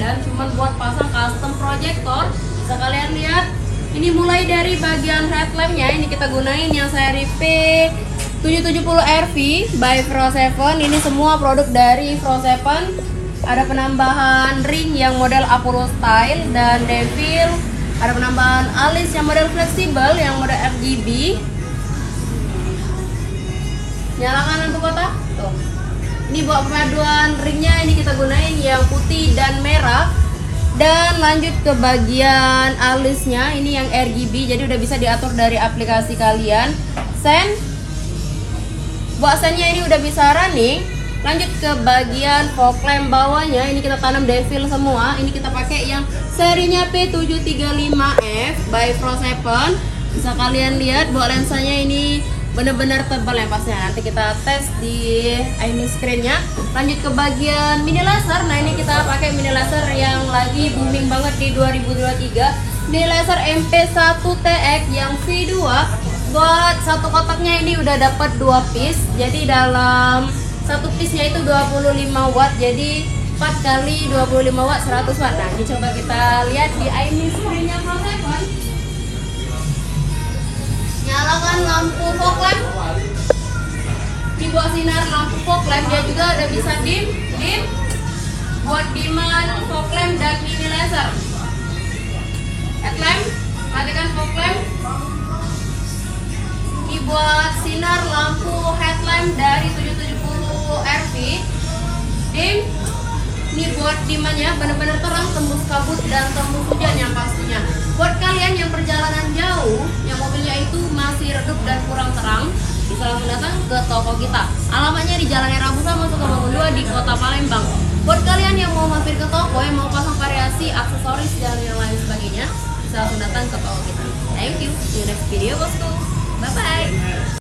kalian, cuman buat pasang custom projector. Bisa kalian lihat, ini mulai dari bagian headlampnya, ini kita gunain yang seri P770RV by Pro7. Ini semua produk dari Pro7. Ada penambahan ring yang model Apollo style dan Devil. Ada penambahan alis yang model fleksibel yang model RGB. Nyalakan lampu kotak. Tuh. Ini buat pemaduan ringnya, ini kita gunain yang putih dan merah. Dan lanjut ke bagian alisnya, ini yang RGB, jadi udah bisa diatur dari aplikasi kalian. Sen, buat sennya ini udah bisa running. Lanjut ke bagian fog lamp bawahnya, ini kita tanam Devil semua. Ini kita pakai yang serinya P735F by Pro7. Bisa kalian lihat bahwa lensanya ini benar-benar tebal ya pasnya. Nanti kita tes di ini screennya. Lanjut ke bagian mini laser. Nah, ini kita pakai mini laser yang lagi booming banget di 2023. Mini laser MP1TX yang V2. Buat satu kotaknya ini udah dapat 2 piece. Jadi dalam satu piece-nya itu 25 watt. Jadi 4 kali 25 watt 100 watt. Nah, ini coba kita lihat di ini screennya Pro7. Nyalakan lampu fog lamp. Ini buat sinar lampu fog lamp, dia juga udah bisa dim buat diman fog lamp dan mini laser. Headlamp, matikan fog lamp. Ini buat sinar lampu headlamp dari 770RV. Dim. Ini buat dimannya benar-benar terang, tembus kabut dan tembus hujan yang pastinya. Buat kalian yang perjalanan jauh, yang mobilnya itu masih redup dan kurang terang, bisa langsung datang ke toko kita. Alamatnya di Jalan Rabusa masuk ke Bangun 2 di Kota Palembang. Buat kalian yang mau mampir ke toko, yang mau pasang variasi aksesoris dan